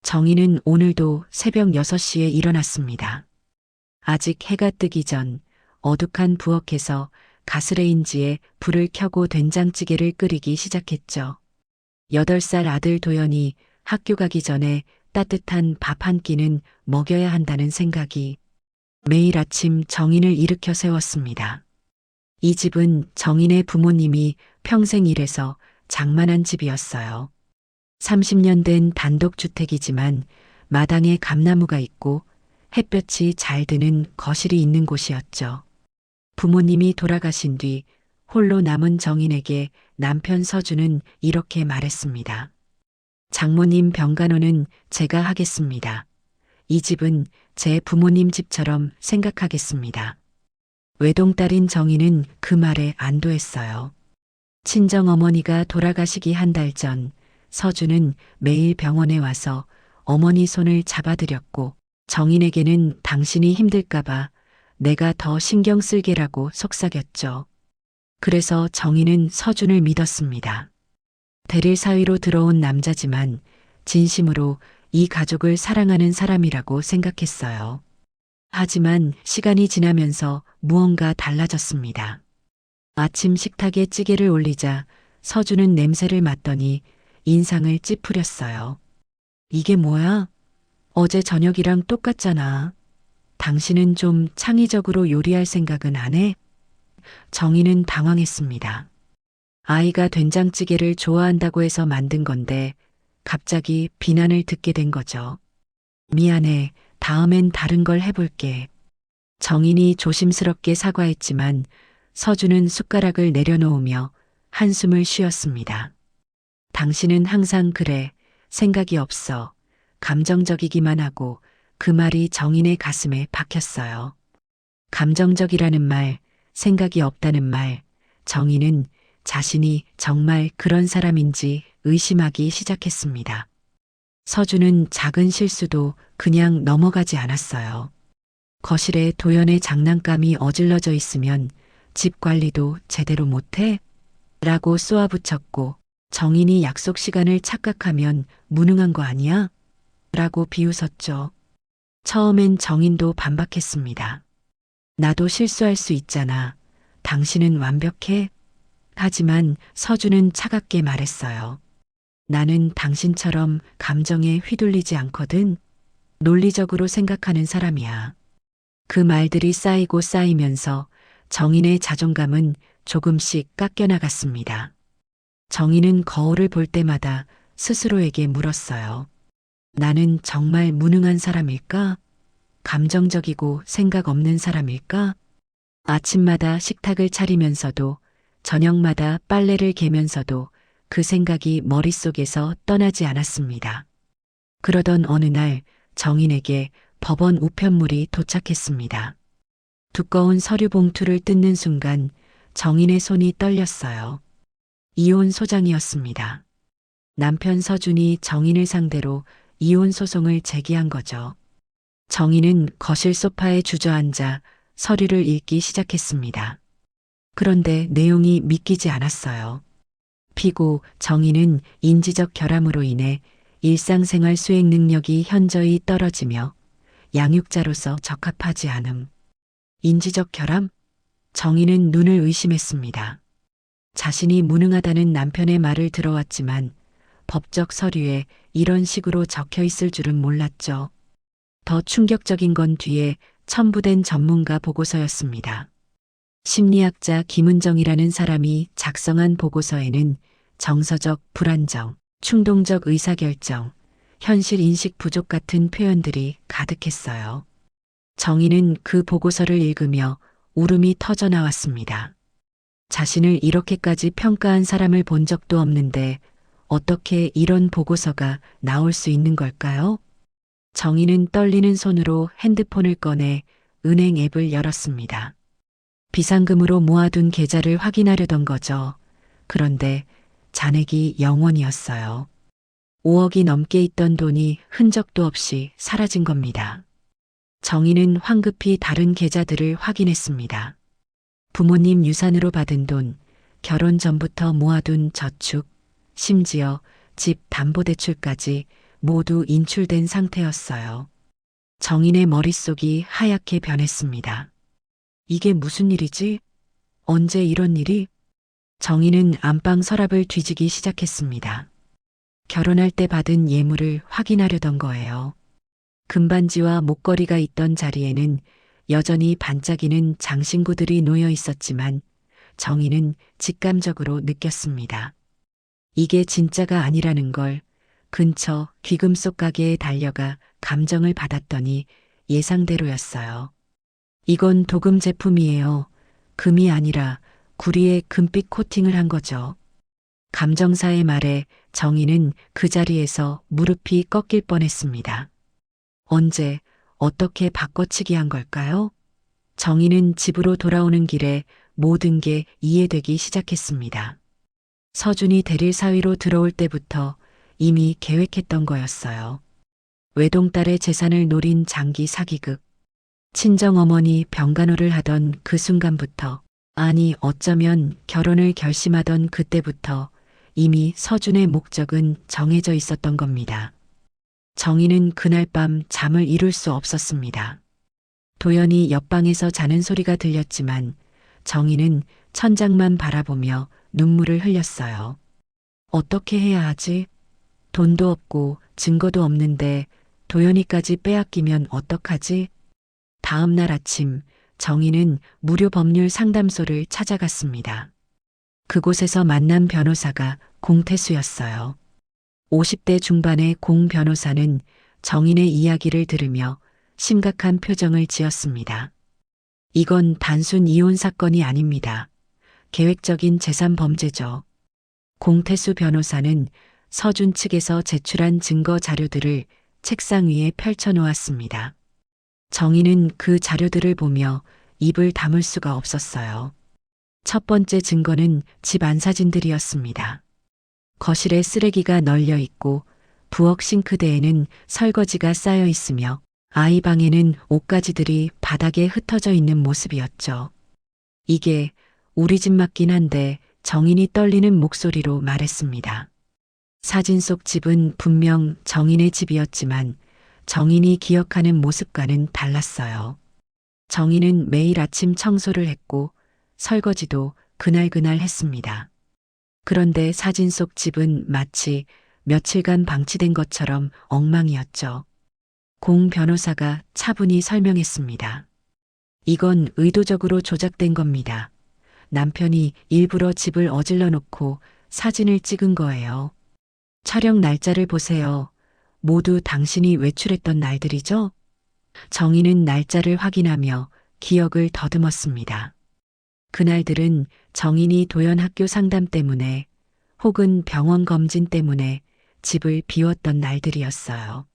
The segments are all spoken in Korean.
정희는 오늘도 새벽 6시에 일어났습니다. 아직 해가 뜨기 전 어둑한 부엌에서 가스레인지에 불을 켜고 된장찌개를 끓이기 시작했죠. 8살 아들 도연이 학교 가기 전에 따뜻한 밥 한 끼는 먹여야 한다는 생각이 매일 아침 정인을 일으켜 세웠습니다. 이 집은 정인의 부모님이 평생 일해서 장만한 집이었어요. 30년 된 단독주택이지만 마당에 감나무가 있고 햇볕이 잘 드는 거실이 있는 곳이었죠. 부모님이 돌아가신 뒤 홀로 남은 정인에게 남편 서준은 이렇게 말했습니다. 장모님 병간호는 제가 하겠습니다. 이 집은 제 부모님 집처럼 생각하겠습니다. 외동딸인 정인은 그 말에 안도했어요. 친정어머니가 돌아가시기 한 달 전 서준은 매일 병원에 와서 어머니 손을 잡아드렸고 정인에게는 당신이 힘들까봐 내가 더 신경 쓸게라고 속삭였죠. 그래서 정인은 서준을 믿었습니다. 대릴 사위로 들어온 남자지만 진심으로 이 가족을 사랑하는 사람이라고 생각했어요. 하지만 시간이 지나면서 무언가 달라졌습니다. 아침 식탁에 찌개를 올리자 서준은 냄새를 맡더니 인상을 찌푸렸어요. 이게 뭐야? 어제 저녁이랑 똑같잖아. 당신은 좀 창의적으로 요리할 생각은 안 해? 정희는 당황했습니다. 아이가 된장찌개를 좋아한다고 해서 만든 건데 갑자기 비난을 듣게 된 거죠. 미안해. 다음엔 다른 걸 해볼게. 정인이 조심스럽게 사과했지만 서준은 숟가락을 내려놓으며 한숨을 쉬었습니다. 당신은 항상 그래. 생각이 없어. 감정적이기만 하고 그 말이 정인의 가슴에 박혔어요. 감정적이라는 말, 생각이 없다는 말, 정인은 자신이 정말 그런 사람인지 의심하기 시작했습니다. 서준은 작은 실수도 그냥 넘어가지 않았어요. 거실에 도연의 장난감이 어질러져 있으면 집 관리도 제대로 못해? 라고 쏘아붙였고 정인이 약속 시간을 착각하면 무능한 거 아니야? 라고 비웃었죠. 처음엔 정인도 반박했습니다. 나도 실수할 수 있잖아. 당신은 완벽해? 하지만 서준은 차갑게 말했어요. 나는 당신처럼 감정에 휘둘리지 않거든. 논리적으로 생각하는 사람이야. 그 말들이 쌓이고 쌓이면서 정인의 자존감은 조금씩 깎여나갔습니다. 정인은 거울을 볼 때마다 스스로에게 물었어요. 나는 정말 무능한 사람일까? 감정적이고 생각 없는 사람일까? 아침마다 식탁을 차리면서도 저녁마다 빨래를 개면서도 그 생각이 머릿속에서 떠나지 않았습니다. 그러던 어느 날 정인에게 법원 우편물이 도착했습니다. 두꺼운 서류 봉투를 뜯는 순간 정인의 손이 떨렸어요. 이혼 소장이었습니다. 남편 서준이 정인을 상대로 이혼 소송을 제기한 거죠. 정인은 거실 소파에 주저앉아 서류를 읽기 시작했습니다. 그런데 내용이 믿기지 않았어요. 피고 정인은 인지적 결함으로 인해 일상생활 수행 능력이 현저히 떨어지며 양육자로서 적합하지 않음. 인지적 결함? 정인은 눈을 의심했습니다. 자신이 무능하다는 남편의 말을 들어왔지만 법적 서류에 이런 식으로 적혀 있을 줄은 몰랐죠. 더 충격적인 건 뒤에 첨부된 전문가 보고서였습니다. 심리학자 김은정이라는 사람이 작성한 보고서에는 정서적 불안정, 충동적 의사결정, 현실 인식 부족 같은 표현들이 가득했어요. 정인은 그 보고서를 읽으며 울음이 터져 나왔습니다. 자신을 이렇게까지 평가한 사람을 본 적도 없는데 어떻게 이런 보고서가 나올 수 있는 걸까요? 정인은 떨리는 손으로 핸드폰을 꺼내 은행 앱을 열었습니다. 비상금으로 모아둔 계좌를 확인하려던 거죠. 그런데 잔액이 0원이었어요. 5억이 넘게 있던 돈이 흔적도 없이 사라진 겁니다. 정인은 황급히 다른 계좌들을 확인했습니다. 부모님 유산으로 받은 돈, 결혼 전부터 모아둔 저축, 심지어 집 담보대출까지 모두 인출된 상태였어요. 정인의 머릿속이 하얗게 변했습니다. 이게 무슨 일이지? 언제 이런 일이? 정인은 안방 서랍을 뒤지기 시작했습니다. 결혼할 때 받은 예물을 확인하려던 거예요. 금반지와 목걸이가 있던 자리에는 여전히 반짝이는 장신구들이 놓여 있었지만 정인은 직감적으로 느꼈습니다. 이게 진짜가 아니라는 걸. 근처 귀금속 가게에 달려가 감정을 받았더니 예상대로였어요. 이건 도금 제품이에요. 금이 아니라 구리에 금빛 코팅을 한 거죠. 감정사의 말에 정희는 그 자리에서 무릎이 꺾일 뻔했습니다. 언제, 어떻게 바꿔치기 한 걸까요? 정희는 집으로 돌아오는 길에 모든 게 이해되기 시작했습니다. 서준이 대릴 사위로 들어올 때부터 이미 계획했던 거였어요. 외동딸의 재산을 노린 장기 사기극. 친정어머니 병간호를 하던 그 순간부터, 아니 어쩌면 결혼을 결심하던 그때부터 이미 서준의 목적은 정해져 있었던 겁니다. 정희는 그날 밤 잠을 이룰 수 없었습니다. 도연이 옆방에서 자는 소리가 들렸지만 정희는 천장만 바라보며 눈물을 흘렸어요. 어떻게 해야 하지? 돈도 없고 증거도 없는데 도연이까지 빼앗기면 어떡하지? 다음 날 아침 정희는 무료 법률 상담소를 찾아갔습니다. 그곳에서 만난 변호사가 공태수였어요. 50대 중반의 공 변호사는 정인의 이야기를 들으며 심각한 표정을 지었습니다. 이건 단순 이혼 사건이 아닙니다. 계획적인 재산 범죄죠. 공태수 변호사는 서준 측에서 제출한 증거 자료들을 책상 위에 펼쳐 놓았습니다. 정희는 그 자료들을 보며 입을 다물 수가 없었어요. 첫 번째 증거는 집 안 사진들이었습니다. 거실에 쓰레기가 널려 있고 부엌 싱크대에는 설거지가 쌓여 있으며 아이 방에는 옷가지들이 바닥에 흩어져 있는 모습이었죠. 이게 우리 집 맞긴 한데 정인이 떨리는 목소리로 말했습니다. 사진 속 집은 분명 정인의 집이었지만 정인이 기억하는 모습과는 달랐어요. 정인은 매일 아침 청소를 했고 설거지도 그날그날 했습니다. 그런데 사진 속 집은 마치 며칠간 방치된 것처럼 엉망이었죠. 공 변호사가 차분히 설명했습니다. 이건 의도적으로 조작된 겁니다. 남편이 일부러 집을 어질러 놓고 사진을 찍은 거예요. 촬영 날짜를 보세요. 모두 당신이 외출했던 날들이죠? 정희는 날짜를 확인하며 기억을 더듬었습니다. 그날들은 정인이 도연 학교 상담 때문에 혹은 병원 검진 때문에 집을 비웠던 날들이었어요.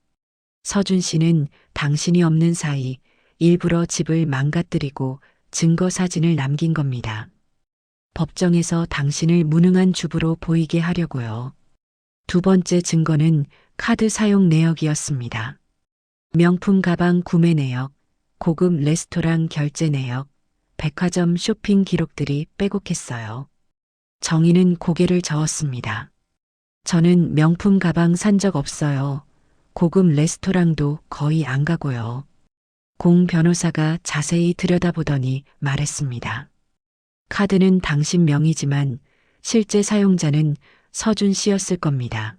서준 씨는 당신이 없는 사이 일부러 집을 망가뜨리고 증거 사진을 남긴 겁니다. 법정에서 당신을 무능한 주부로 보이게 하려고요. 두 번째 증거는 카드 사용 내역이었습니다. 명품 가방 구매 내역, 고급 레스토랑 결제 내역, 백화점 쇼핑 기록들이 빼곡했어요. 정희는 고개를 저었습니다. 저는 명품 가방 산 적 없어요. 고급 레스토랑도 거의 안 가고요. 공 변호사가 자세히 들여다보더니 말했습니다. 카드는 당신 명의지만 실제 사용자는 서준 씨였을 겁니다.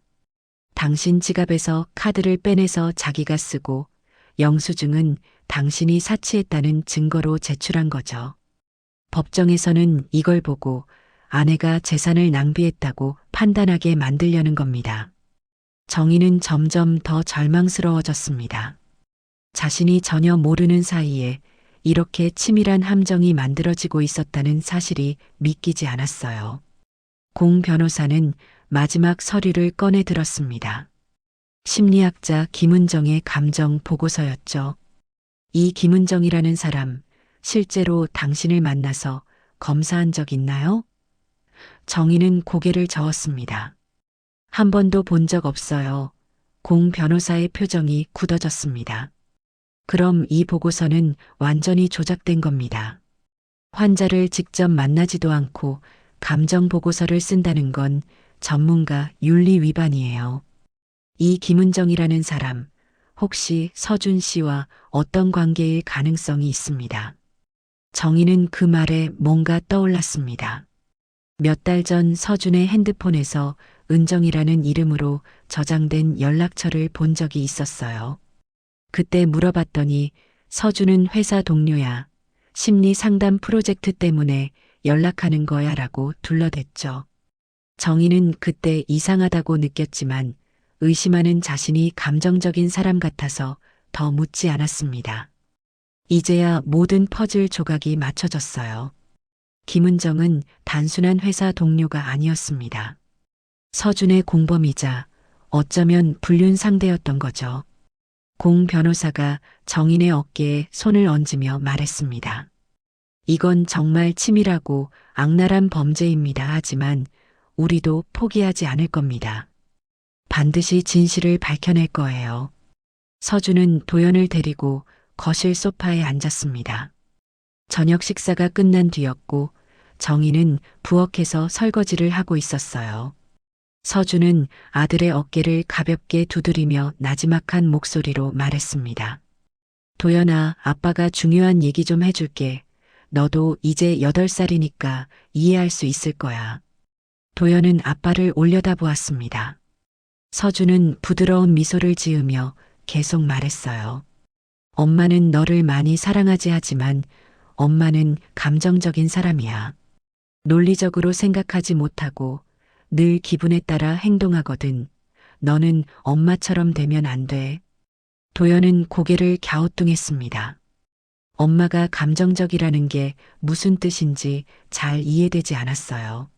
당신 지갑에서 카드를 빼내서 자기가 쓰고 영수증은 당신이 사치했다는 증거로 제출한 거죠. 법정에서는 이걸 보고 아내가 재산을 낭비했다고 판단하게 만들려는 겁니다. 정희는 점점 더 절망스러워졌습니다. 자신이 전혀 모르는 사이에 이렇게 치밀한 함정이 만들어지고 있었다는 사실이 믿기지 않았어요. 공 변호사는 마지막 서류를 꺼내 들었습니다. 심리학자 김은정의 감정 보고서였죠. 이 김은정이라는 사람, 실제로 당신을 만나서 검사한 적 있나요? 정희는 고개를 저었습니다. 한 번도 본 적 없어요. 공 변호사의 표정이 굳어졌습니다. 그럼 이 보고서는 완전히 조작된 겁니다. 환자를 직접 만나지도 않고 감정 보고서를 쓴다는 건 전문가 윤리 위반이에요. 이 김은정이라는 사람, 혹시 서준 씨와 어떤 관계일 가능성이 있습니다. 정희는 그 말에 뭔가 떠올랐습니다. 몇 달 전 서준의 핸드폰에서 은정이라는 이름으로 저장된 연락처를 본 적이 있었어요. 그때 물어봤더니 서준은 회사 동료야. 심리 상담 프로젝트 때문에 연락하는 거야 라고 둘러댔죠. 정희는 그때 이상하다고 느꼈지만 의심하는 자신이 감정적인 사람 같아서 더 묻지 않았습니다. 이제야 모든 퍼즐 조각이 맞춰졌어요. 김은정은 단순한 회사 동료가 아니었습니다. 서준의 공범이자 어쩌면 불륜 상대였던 거죠. 공 변호사가 정인의 어깨에 손을 얹으며 말했습니다. 이건 정말 치밀하고 악랄한 범죄입니다. 하지만 우리도 포기하지 않을 겁니다. 반드시 진실을 밝혀낼 거예요. 서준은 도연을 데리고 거실 소파에 앉았습니다. 저녁 식사가 끝난 뒤였고 정희는 부엌에서 설거지를 하고 있었어요. 서준은 아들의 어깨를 가볍게 두드리며 나지막한 목소리로 말했습니다. 도연아, 아빠가 중요한 얘기 좀 해줄게. 너도 이제 8살이니까 이해할 수 있을 거야. 도연은 아빠를 올려다보았습니다. 서준은 부드러운 미소를 지으며 계속 말했어요. 엄마는 너를 많이 사랑하지 하지만 엄마는 감정적인 사람이야. 논리적으로 생각하지 못하고 늘 기분에 따라 행동하거든. 너는 엄마처럼 되면 안 돼. 도연은 고개를 갸우뚱했습니다. 엄마가 감정적이라는 게 무슨 뜻인지 잘 이해되지 않았어요.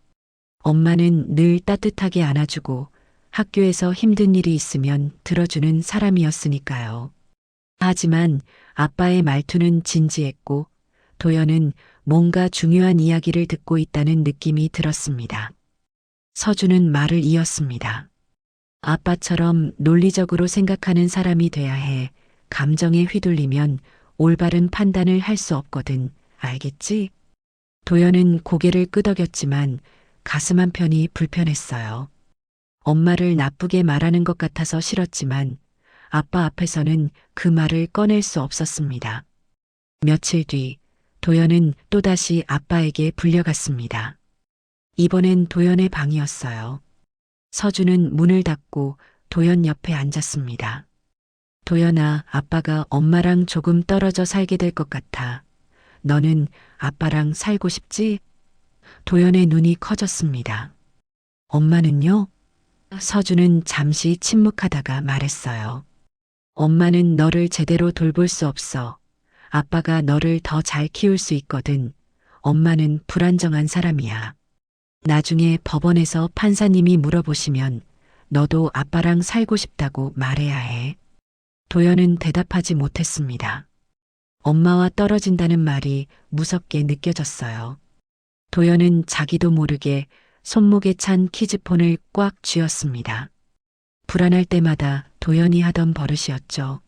엄마는 늘 따뜻하게 안아주고 학교에서 힘든 일이 있으면 들어주는 사람이었으니까요. 하지만 아빠의 말투는 진지했고 도연은 뭔가 중요한 이야기를 듣고 있다는 느낌이 들었습니다. 서준은 말을 이었습니다. 아빠처럼 논리적으로 생각하는 사람이 돼야 해. 감정에 휘둘리면 올바른 판단을 할 수 없거든. 알겠지? 도연은 고개를 끄덕였지만 가슴 한편이 불편했어요. 엄마를 나쁘게 말하는 것 같아서 싫었지만 아빠 앞에서는 그 말을 꺼낼 수 없었습니다. 며칠 뒤 도연은 또다시 아빠에게 불려갔습니다. 이번엔 도연의 방이었어요. 서준은 문을 닫고 도연 옆에 앉았습니다. 도연아, 아빠가 엄마랑 조금 떨어져 살게 될 것 같아. 너는 아빠랑 살고 싶지? 도연의 눈이 커졌습니다. 엄마는요? 서준은 잠시 침묵하다가 말했어요. 엄마는 너를 제대로 돌볼 수 없어. 아빠가 너를 더 잘 키울 수 있거든. 엄마는 불안정한 사람이야. 나중에 법원에서 판사님이 물어보시면 너도 아빠랑 살고 싶다고 말해야 해. 도연은 대답하지 못했습니다. 엄마와 떨어진다는 말이 무섭게 느껴졌어요. 도연은 자기도 모르게 손목에 찬 키즈폰을 꽉 쥐었습니다. 불안할 때마다 도연이 하던 버릇이었죠.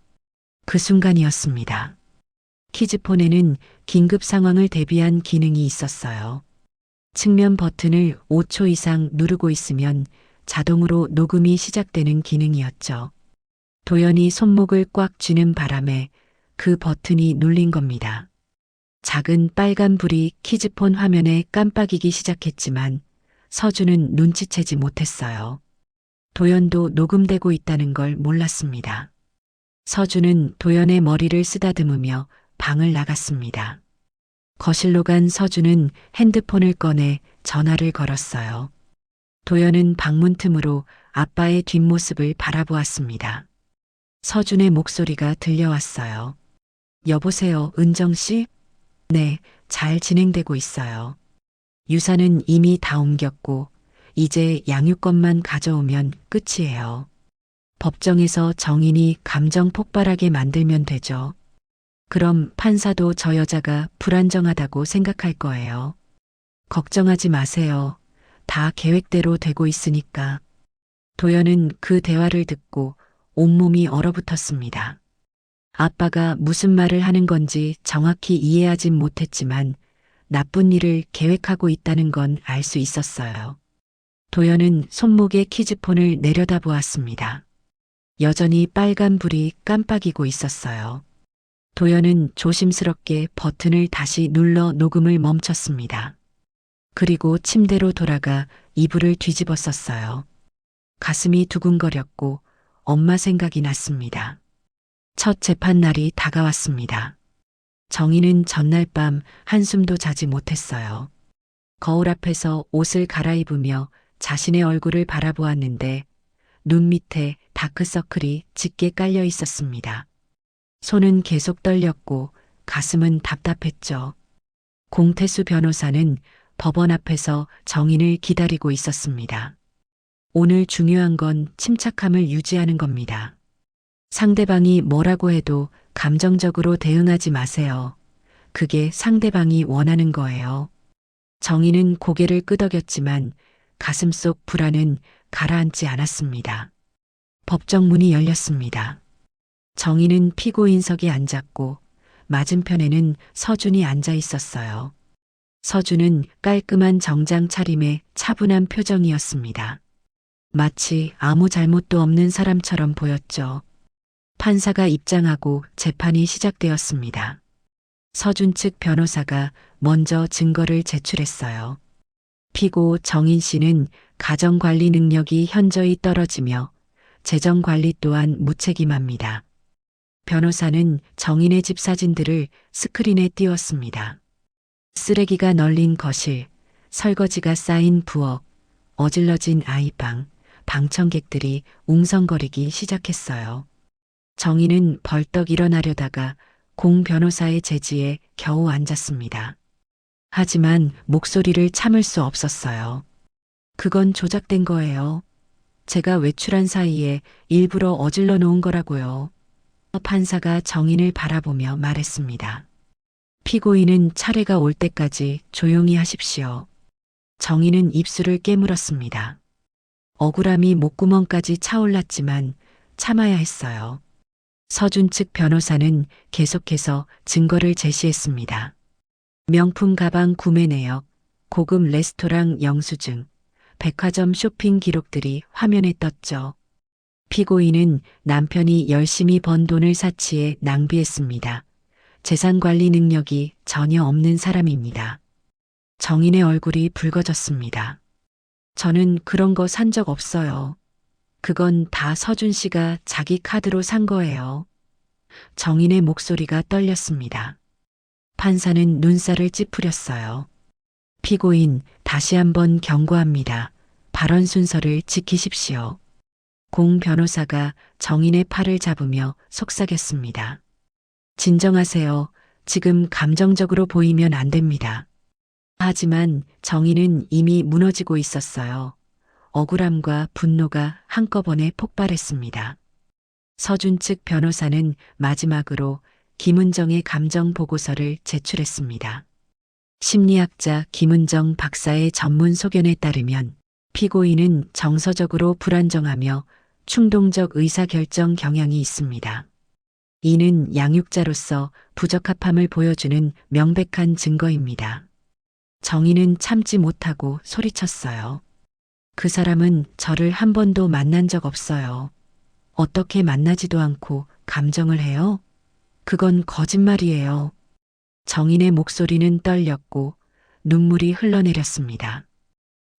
그 순간이었습니다. 키즈폰에는 긴급 상황을 대비한 기능이 있었어요. 측면 버튼을 5초 이상 누르고 있으면 자동으로 녹음이 시작되는 기능이었죠. 도연이 손목을 꽉 쥐는 바람에 그 버튼이 눌린 겁니다. 작은 빨간 불이 키즈폰 화면에 깜빡이기 시작했지만 서준은 눈치채지 못했어요. 도연도 녹음되고 있다는 걸 몰랐습니다. 서준은 도연의 머리를 쓰다듬으며 방을 나갔습니다. 거실로 간 서준은 핸드폰을 꺼내 전화를 걸었어요. 도연은 방문 틈으로 아빠의 뒷모습을 바라보았습니다. 서준의 목소리가 들려왔어요. 여보세요, 은정 씨? 네, 잘 진행되고 있어요. 유산은 이미 다 옮겼고 이제 양육권만 가져오면 끝이에요. 법정에서 정인이 감정 폭발하게 만들면 되죠. 그럼 판사도 저 여자가 불안정하다고 생각할 거예요. 걱정하지 마세요. 다 계획대로 되고 있으니까. 도연은 그 대화를 듣고 온몸이 얼어붙었습니다. 아빠가 무슨 말을 하는 건지 정확히 이해하진 못했지만 나쁜 일을 계획하고 있다는 건 알 수 있었어요. 도연은 손목에 키즈폰을 내려다보았습니다. 여전히 빨간 불이 깜빡이고 있었어요. 도연은 조심스럽게 버튼을 다시 눌러 녹음을 멈췄습니다. 그리고 침대로 돌아가 이불을 뒤집어 썼어요. 가슴이 두근거렸고 엄마 생각이 났습니다. 첫 재판 날이 다가왔습니다. 정희는 전날 밤 한숨도 자지 못했어요. 거울 앞에서 옷을 갈아입으며 자신의 얼굴을 바라보았는데 눈 밑에 다크서클이 짙게 깔려 있었습니다. 손은 계속 떨렸고 가슴은 답답했죠. 공태수 변호사는 법원 앞에서 정인을 기다리고 있었습니다. 오늘 중요한 건 침착함을 유지하는 겁니다. 상대방이 뭐라고 해도 감정적으로 대응하지 마세요. 그게 상대방이 원하는 거예요. 정인은 고개를 끄덕였지만 가슴속 불안은 가라앉지 않았습니다. 법정 문이 열렸습니다. 정인은 피고인석에 앉았고 맞은편에는 서준이 앉아 있었어요. 서준은 깔끔한 정장 차림에 차분한 표정이었습니다. 마치 아무 잘못도 없는 사람처럼 보였죠. 판사가 입장하고 재판이 시작되었습니다. 서준 측 변호사가 먼저 증거를 제출했어요. 피고 정인 씨는 가정관리 능력이 현저히 떨어지며 재정관리 또한 무책임합니다. 변호사는 정인의 집 사진들을 스크린에 띄웠습니다. 쓰레기가 널린 거실, 설거지가 쌓인 부엌, 어질러진 아이방, 방청객들이 웅성거리기 시작했어요. 정인은 벌떡 일어나려다가 공 변호사의 제지에 겨우 앉았습니다. 하지만 목소리를 참을 수 없었어요. 그건 조작된 거예요. 제가 외출한 사이에 일부러 어질러 놓은 거라고요. 판사가 정인을 바라보며 말했습니다. 피고인은 차례가 올 때까지 조용히 하십시오. 정인은 입술을 깨물었습니다. 억울함이 목구멍까지 차올랐지만 참아야 했어요. 서준 측 변호사는 계속해서 증거를 제시했습니다. 명품 가방 구매 내역, 고급 레스토랑 영수증, 백화점 쇼핑 기록들이 화면에 떴죠. 피고인은 남편이 열심히 번 돈을 사치해 낭비했습니다. 재산 관리 능력이 전혀 없는 사람입니다. 정인의 얼굴이 붉어졌습니다. 저는 그런 거 산 적 없어요. 그건 다 서준 씨가 자기 카드로 산 거예요. 정인의 목소리가 떨렸습니다. 판사는 눈살을 찌푸렸어요. 피고인, 다시 한번 경고합니다. 발언 순서를 지키십시오. 공 변호사가 정인의 팔을 잡으며 속삭였습니다. 진정하세요. 지금 감정적으로 보이면 안 됩니다. 하지만 정인은 이미 무너지고 있었어요. 억울함과 분노가 한꺼번에 폭발했습니다. 서준 측 변호사는 마지막으로 김은정의 감정 보고서를 제출했습니다. 심리학자 김은정 박사의 전문 소견에 따르면 피고인은 정서적으로 불안정하며 충동적 의사결정 경향이 있습니다. 이는 양육자로서 부적합함을 보여주는 명백한 증거입니다. 정인은 참지 못하고 소리쳤어요. 그 사람은 저를 한 번도 만난 적 없어요. 어떻게 만나지도 않고 감정을 해요? 그건 거짓말이에요. 정인의 목소리는 떨렸고 눈물이 흘러내렸습니다.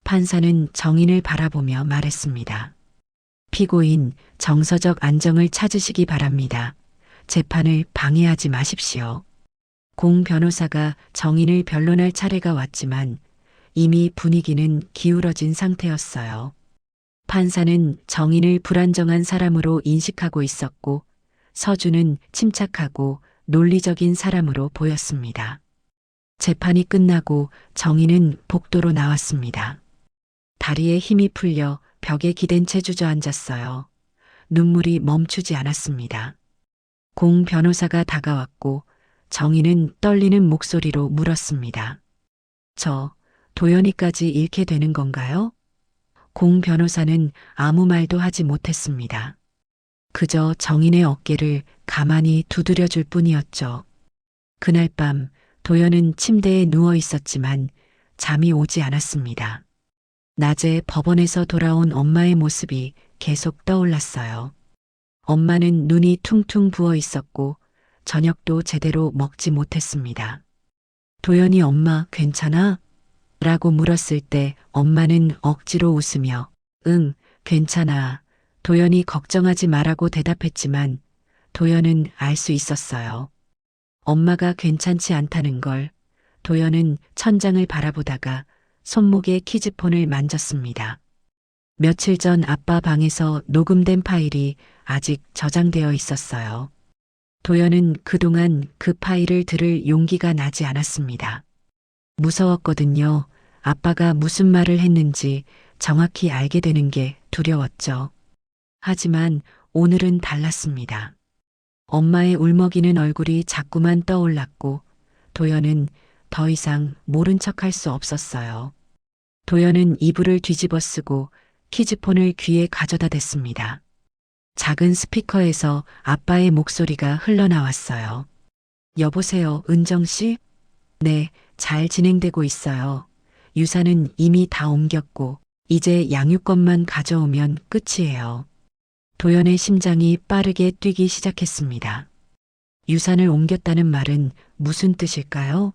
판사는 정인을 바라보며 말했습니다. 피고인, 정서적 안정을 찾으시기 바랍니다. 재판을 방해하지 마십시오. 공 변호사가 정인을 변론할 차례가 왔지만 이미 분위기는 기울어진 상태였어요. 판사는 정인을 불안정한 사람으로 인식하고 있었고 서준은 침착하고 논리적인 사람으로 보였습니다. 재판이 끝나고 정인은 복도로 나왔습니다. 다리에 힘이 풀려 벽에 기댄 채 주저앉았어요. 눈물이 멈추지 않았습니다. 공 변호사가 다가왔고 정인은 떨리는 목소리로 물었습니다. 저 도연이까지 잃게 되는 건가요? 공 변호사는 아무 말도 하지 못했습니다. 그저 정인의 어깨를 가만히 두드려 줄 뿐이었죠. 그날 밤 도연은 침대에 누워 있었지만 잠이 오지 않았습니다. 낮에 법원에서 돌아온 엄마의 모습이 계속 떠올랐어요. 엄마는 눈이 퉁퉁 부어 있었고 저녁도 제대로 먹지 못했습니다. 도연이 엄마 괜찮아? 라고 물었을 때 엄마는 억지로 웃으며 응, 괜찮아. 도연이 걱정하지 말라고 대답했지만 도연은 알 수 있었어요. 엄마가 괜찮지 않다는 걸. 도연은 천장을 바라보다가 손목에 키즈폰을 만졌습니다. 며칠 전 아빠 방에서 녹음된 파일이 아직 저장되어 있었어요. 도연은 그동안 그 파일을 들을 용기가 나지 않았습니다. 무서웠거든요. 아빠가 무슨 말을 했는지 정확히 알게 되는 게 두려웠죠. 하지만 오늘은 달랐습니다. 엄마의 울먹이는 얼굴이 자꾸만 떠올랐고 도연은 더 이상 모른 척할 수 없었어요. 도연은 이불을 뒤집어 쓰고 키즈폰을 귀에 가져다 댔습니다. 작은 스피커에서 아빠의 목소리가 흘러나왔어요. 여보세요, 은정 씨? 네, 잘 진행되고 있어요. 유산은 이미 다 옮겼고 이제 양육권만 가져오면 끝이에요. 도연의 심장이 빠르게 뛰기 시작했습니다. 유산을 옮겼다는 말은 무슨 뜻일까요?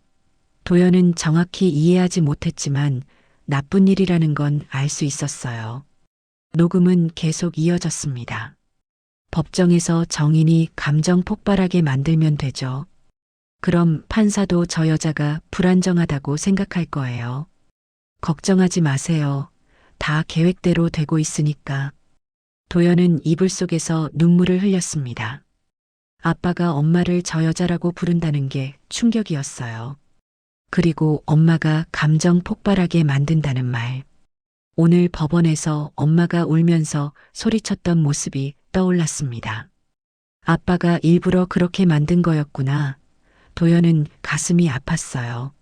도연은 정확히 이해하지 못했지만 나쁜 일이라는 건 알 수 있었어요. 녹음은 계속 이어졌습니다. 법정에서 정인이 감정 폭발하게 만들면 되죠. 그럼 판사도 저 여자가 불안정하다고 생각할 거예요. 걱정하지 마세요. 다 계획대로 되고 있으니까. 도연은 이불 속에서 눈물을 흘렸습니다. 아빠가 엄마를 저 여자라고 부른다는 게 충격이었어요. 그리고 엄마가 감정 폭발하게 만든다는 말. 오늘 법원에서 엄마가 울면서 소리쳤던 모습이 떠올랐습니다. 아빠가 일부러 그렇게 만든 거였구나. 도연은 가슴이 아팠어요.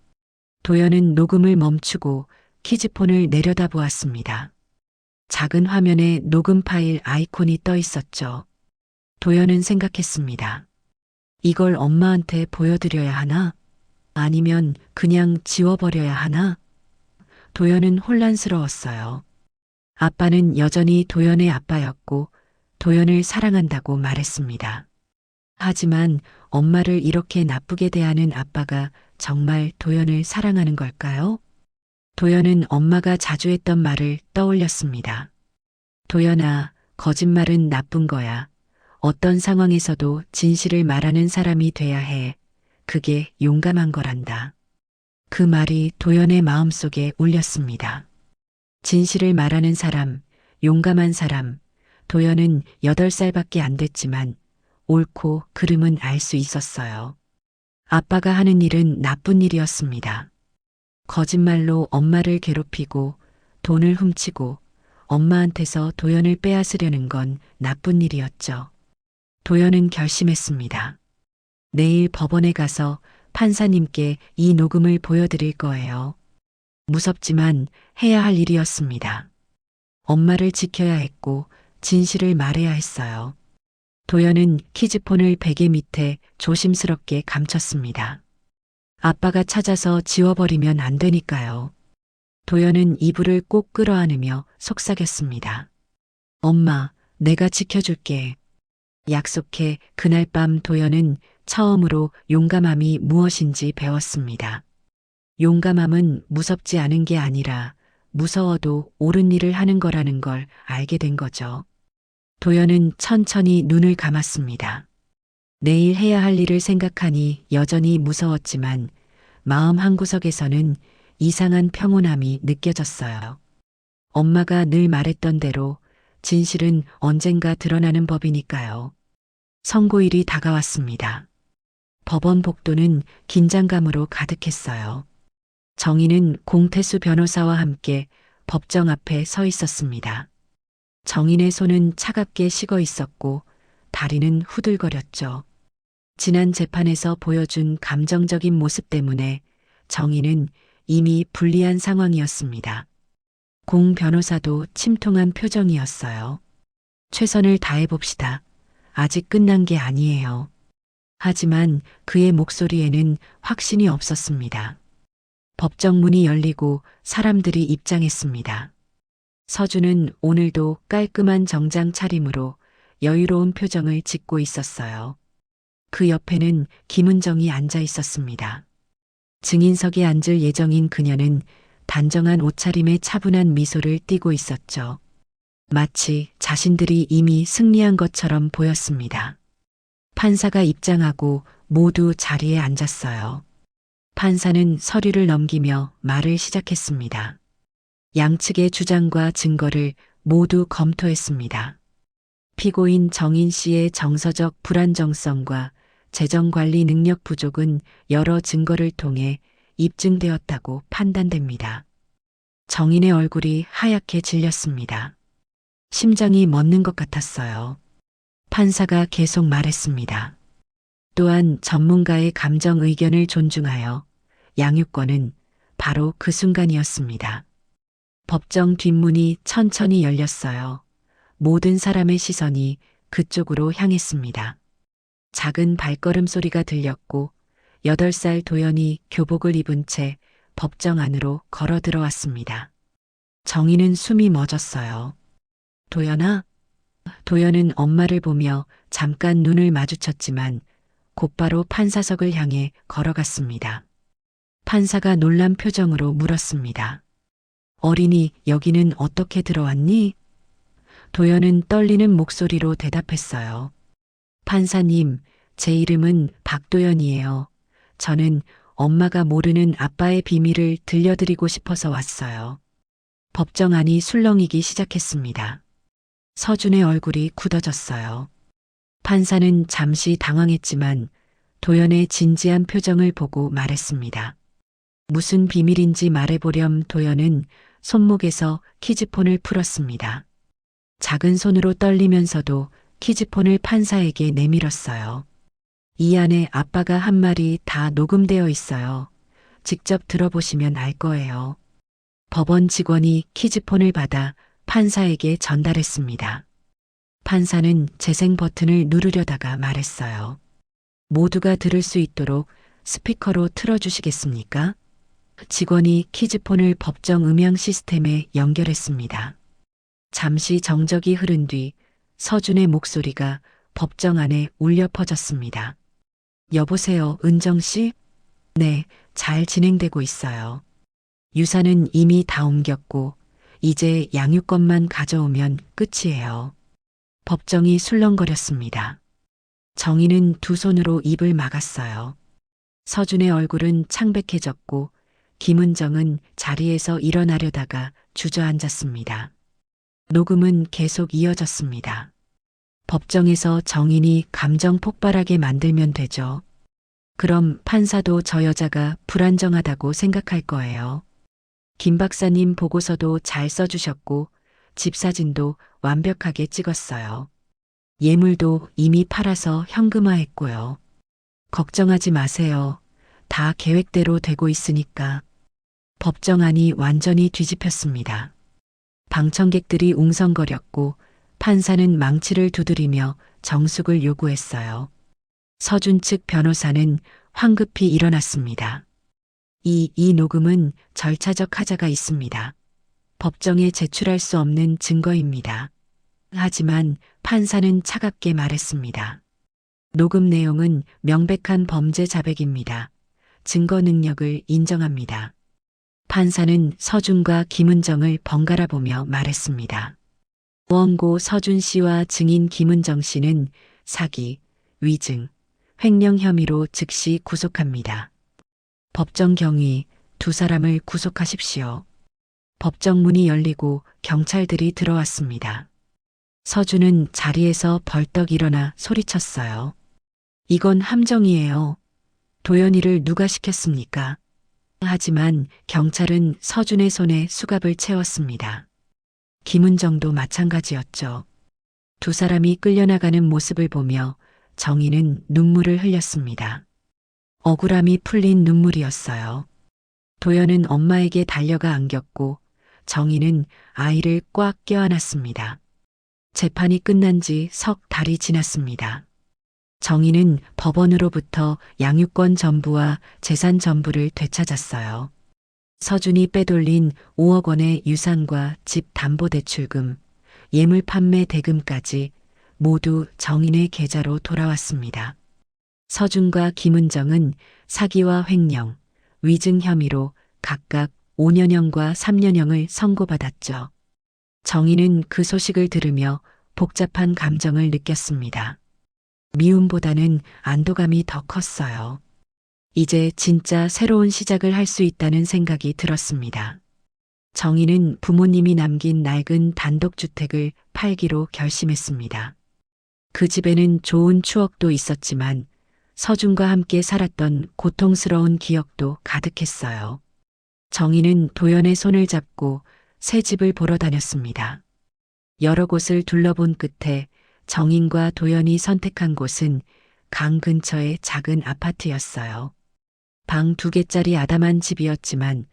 도연은 녹음을 멈추고 키즈폰을 내려다보았습니다. 작은 화면에 녹음 파일 아이콘이 떠 있었죠. 도연은 생각했습니다. 이걸 엄마한테 보여드려야 하나? 아니면 그냥 지워버려야 하나? 도연은 혼란스러웠어요. 아빠는 여전히 도연의 아빠였고 도연을 사랑한다고 말했습니다. 하지만 엄마를 이렇게 나쁘게 대하는 아빠가 정말 도연을 사랑하는 걸까요? 도연은 엄마가 자주 했던 말을 떠올렸습니다. 도연아, 거짓말은 나쁜 거야. 어떤 상황에서도 진실을 말하는 사람이 돼야 해. 그게 용감한 거란다. 그 말이 도연의 마음속에 울렸습니다. 진실을 말하는 사람, 용감한 사람, 도연은 8살밖에 안 됐지만 옳고 그름은 알 수 있었어요. 아빠가 하는 일은 나쁜 일이었습니다. 거짓말로 엄마를 괴롭히고 돈을 훔치고 엄마한테서 도연을 빼앗으려는 건 나쁜 일이었죠. 도연은 결심했습니다. 내일 법원에 가서 판사님께 이 녹음을 보여드릴 거예요. 무섭지만 해야 할 일이었습니다. 엄마를 지켜야 했고 진실을 말해야 했어요. 도연은 키즈폰을 베개 밑에 조심스럽게 감췄습니다. 아빠가 찾아서 지워버리면 안 되니까요. 도연은 이불을 꼭 끌어안으며 속삭였습니다. 엄마, 내가 지켜줄게. 약속해. 그날 밤 도연은 처음으로 용감함이 무엇인지 배웠습니다. 용감함은 무섭지 않은 게 아니라 무서워도 옳은 일을 하는 거라는 걸 알게 된 거죠. 도연은 천천히 눈을 감았습니다. 내일 해야 할 일을 생각하니 여전히 무서웠지만 마음 한구석에서는 이상한 평온함이 느껴졌어요. 엄마가 늘 말했던 대로 진실은 언젠가 드러나는 법이니까요. 선고일이 다가왔습니다. 법원 복도는 긴장감으로 가득했어요. 정인은 공태수 변호사와 함께 법정 앞에 서 있었습니다. 정인의 손은 차갑게 식어 있었고 다리는 후들거렸죠. 지난 재판에서 보여준 감정적인 모습 때문에 정인은 이미 불리한 상황이었습니다. 공 변호사도 침통한 표정이었어요. 최선을 다해봅시다. 아직 끝난 게 아니에요. 하지만 그의 목소리에는 확신이 없었습니다. 법정 문이 열리고 사람들이 입장했습니다. 서준은 오늘도 깔끔한 정장 차림으로 여유로운 표정을 짓고 있었어요. 그 옆에는 김은정이 앉아 있었습니다. 증인석에 앉을 예정인 그녀는 단정한 옷차림에 차분한 미소를 띠고 있었죠. 마치 자신들이 이미 승리한 것처럼 보였습니다. 판사가 입장하고 모두 자리에 앉았어요. 판사는 서류를 넘기며 말을 시작했습니다. 양측의 주장과 증거를 모두 검토했습니다. 피고인 정인 씨의 정서적 불안정성과 재정관리 능력 부족은 여러 증거를 통해 입증되었다고 판단됩니다. 정인의 얼굴이 하얗게 질렸습니다. 심장이 멎는 것 같았어요. 판사가 계속 말했습니다. 또한 전문가의 감정 의견을 존중하여 양육권은 바로 그 순간이었습니다. 법정 뒷문이 천천히 열렸어요. 모든 사람의 시선이 그쪽으로 향했습니다. 작은 발걸음 소리가 들렸고 8살 도연이 교복을 입은 채 법정 안으로 걸어 들어왔습니다. 정인은 숨이 멎었어요. 도연아? 도연은 엄마를 보며 잠깐 눈을 마주쳤지만 곧바로 판사석을 향해 걸어갔습니다. 판사가 놀란 표정으로 물었습니다. 어린이, 여기는 어떻게 들어왔니? 도연은 떨리는 목소리로 대답했어요. 판사님, 제 이름은 박도연이에요. 저는 엄마가 모르는 아빠의 비밀을 들려드리고 싶어서 왔어요. 법정 안이 술렁이기 시작했습니다. 서준의 얼굴이 굳어졌어요. 판사는 잠시 당황했지만 도연의 진지한 표정을 보고 말했습니다. 무슨 비밀인지 말해보렴. 도연은 손목에서 키즈폰을 풀었습니다. 작은 손으로 떨리면서도 키즈폰을 판사에게 내밀었어요. 이 안에 아빠가 한 말이 다 녹음되어 있어요. 직접 들어보시면 알 거예요. 법원 직원이 키즈폰을 받아 판사에게 전달했습니다. 판사는 재생 버튼을 누르려다가 말했어요. 모두가 들을 수 있도록 스피커로 틀어주시겠습니까? 직원이 키즈폰을 법정 음향 시스템에 연결했습니다. 잠시 정적이 흐른 뒤 서준의 목소리가 법정 안에 울려 퍼졌습니다. 여보세요, 은정 씨? 네, 잘 진행되고 있어요. 유산은 이미 다 옮겼고 이제 양육권만 가져오면 끝이에요. 법정이 술렁거렸습니다. 정인은 두 손으로 입을 막았어요. 서준의 얼굴은 창백해졌고 김은정은 자리에서 일어나려다가 주저앉았습니다. 녹음은 계속 이어졌습니다. 법정에서 정인이 감정 폭발하게 만들면 되죠. 그럼 판사도 저 여자가 불안정하다고 생각할 거예요. 김 박사님 보고서도 잘 써주셨고 집 사진도 완벽하게 찍었어요. 예물도 이미 팔아서 현금화했고요. 걱정하지 마세요. 다 계획대로 되고 있으니까. 법정 안이 완전히 뒤집혔습니다. 방청객들이 웅성거렸고 판사는 망치를 두드리며 정숙을 요구했어요. 서준 측 변호사는 황급히 일어났습니다. 이 녹음은 절차적 하자가 있습니다. 법정에 제출할 수 없는 증거입니다. 하지만 판사는 차갑게 말했습니다. 녹음 내용은 명백한 범죄 자백입니다. 증거 능력을 인정합니다. 판사는 서준과 김은정을 번갈아 보며 말했습니다. 원고 서준 씨와 증인 김은정 씨는 사기, 위증, 횡령 혐의로 즉시 구속합니다. 법정 경위 두 사람을 구속하십시오. 법정 문이 열리고 경찰들이 들어왔습니다. 서준은 자리에서 벌떡 일어나 소리쳤어요. 이건 함정이에요. 도연이를 누가 시켰습니까? 하지만 경찰은 서준의 손에 수갑을 채웠습니다. 김은정도 마찬가지였죠. 두 사람이 끌려나가는 모습을 보며 정인은 눈물을 흘렸습니다. 억울함이 풀린 눈물이었어요. 도연은 엄마에게 달려가 안겼고 정인은 아이를 꽉 껴안았습니다. 재판이 끝난 지 석 달이 지났습니다. 정인은 법원으로부터 양육권 전부와 재산 전부를 되찾았어요. 서준이 빼돌린 5억 원의 유산과 집 담보대출금, 예물 판매 대금까지 모두 정인의 계좌로 돌아왔습니다. 서준과 김은정은 사기와 횡령, 위증 혐의로 각각 5년형과 3년형을 선고받았죠. 정인은 그 소식을 들으며 복잡한 감정을 느꼈습니다. 미움보다는 안도감이 더 컸어요. 이제 진짜 새로운 시작을 할 수 있다는 생각이 들었습니다. 정인은 부모님이 남긴 낡은 단독주택을 팔기로 결심했습니다. 그 집에는 좋은 추억도 있었지만 서준과 함께 살았던 고통스러운 기억도 가득했어요. 정인은 도연의 손을 잡고 새 집을 보러 다녔습니다. 여러 곳을 둘러본 끝에 정인과 도연이 선택한 곳은 강 근처의 작은 아파트였어요. 방 2개짜리 아담한 집이었지만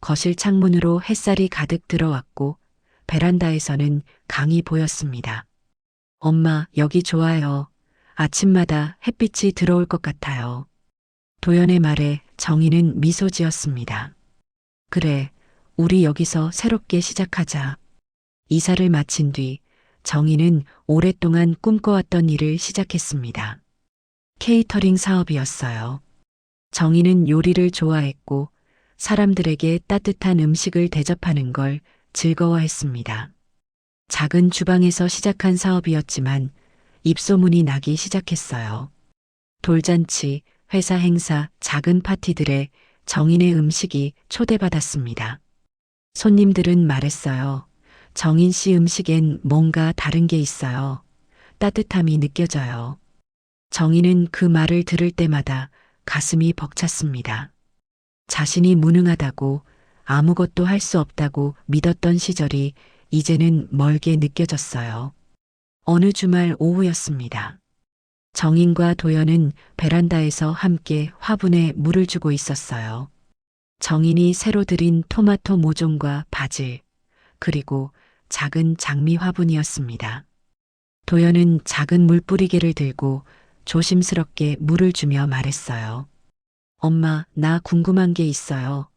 거실 창문으로 햇살이 가득 들어왔고 베란다에서는 강이 보였습니다. 엄마, 여기 좋아요. 아침마다 햇빛이 들어올 것 같아요. 도연의 말에 정인은 미소 지었습니다. 그래, 우리 여기서 새롭게 시작하자. 이사를 마친 뒤 정인은 오랫동안 꿈꿔왔던 일을 시작했습니다. 케이터링 사업이었어요. 정인은 요리를 좋아했고 사람들에게 따뜻한 음식을 대접하는 걸 즐거워했습니다. 작은 주방에서 시작한 사업이었지만 입소문이 나기 시작했어요. 돌잔치, 회사 행사, 작은 파티들에 정인의 음식이 초대받았습니다. 손님들은 말했어요. 정인 씨 음식엔 뭔가 다른 게 있어요. 따뜻함이 느껴져요. 정인은 그 말을 들을 때마다 가슴이 벅찼습니다. 자신이 무능하다고 아무것도 할 수 없다고 믿었던 시절이 이제는 멀게 느껴졌어요. 어느 주말 오후였습니다. 정인과 도연은 베란다에서 함께 화분에 물을 주고 있었어요. 정인이 새로 들인 토마토 모종과 바질, 그리고 작은 장미 화분이었습니다. 도연은 작은 물뿌리개를 들고 조심스럽게 물을 주며 말했어요. 엄마, 나 궁금한 게 있어요.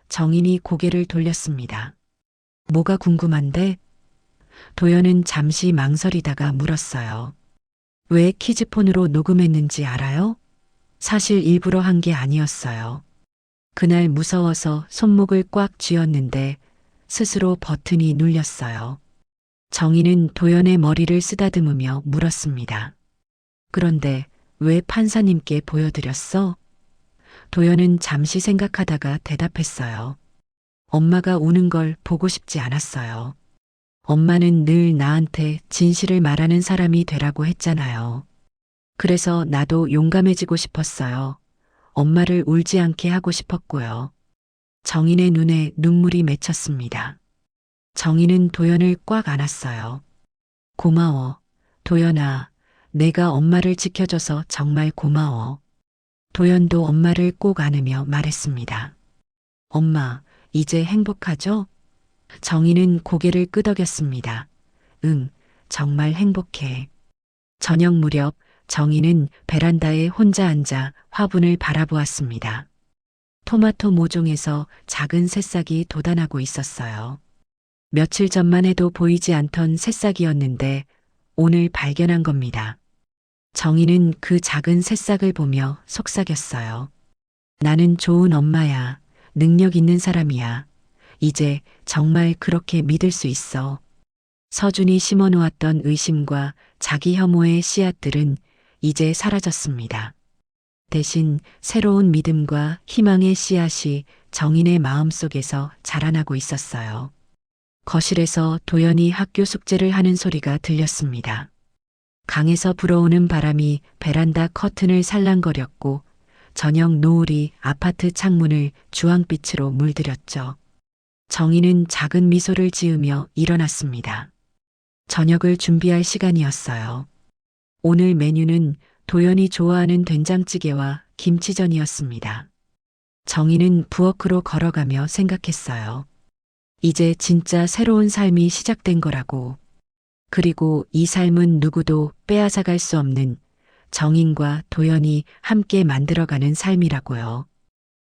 정인이 고개를 돌렸습니다. 뭐가 궁금한데? 도연은 잠시 망설이다가 물었어요. 왜 키즈폰으로 녹음했는지 알아요? 사실 일부러 한 게 아니었어요. 그날 무서워서 손목을 꽉 쥐었는데 스스로 버튼이 눌렸어요. 정인은 도연의 머리를 쓰다듬으며 물었습니다. 그런데 왜 판사님께 보여드렸어? 도연은 잠시 생각하다가 대답했어요. 엄마가 우는 걸 보고 싶지 않았어요. 엄마는 늘 나한테 진실을 말하는 사람이 되라고 했잖아요. 그래서 나도 용감해지고 싶었어요. 엄마를 울지 않게 하고 싶었고요. 정인의 눈에 눈물이 맺혔습니다. 정인은 도연을 꽉 안았어요. 고마워. 도연아, 내가 엄마를 지켜줘서 정말 고마워. 도연도 엄마를 꼭 안으며 말했습니다. 엄마, 이제 행복하죠? 정인은 고개를 끄덕였습니다. 응, 정말 행복해. 저녁 무렵 정인은 베란다에 혼자 앉아 화분을 바라보았습니다. 토마토 모종에서 작은 새싹이 돋아나고 있었어요. 며칠 전만 해도 보이지 않던 새싹이었는데 오늘 발견한 겁니다. 정인은 그 작은 새싹을 보며 속삭였어요. 나는 좋은 엄마야. 능력 있는 사람이야. 이제 정말 그렇게 믿을 수 있어. 서준이 심어놓았던 의심과 자기 혐오의 씨앗들은 이제 사라졌습니다. 대신 새로운 믿음과 희망의 씨앗이 정인의 마음속에서 자라나고 있었어요. 거실에서 도연이 학교 숙제를 하는 소리가 들렸습니다. 강에서 불어오는 바람이 베란다 커튼을 살랑거렸고 저녁 노을이 아파트 창문을 주황빛으로 물들였죠. 정인은 작은 미소를 지으며 일어났습니다. 저녁을 준비할 시간이었어요. 오늘 메뉴는 도연이 좋아하는 된장찌개와 김치전이었습니다. 정인은 부엌으로 걸어가며 생각했어요. 이제 진짜 새로운 삶이 시작된 거라고. 그리고 이 삶은 누구도 빼앗아갈 수 없는 정인과 도연이 함께 만들어가는 삶이라고요.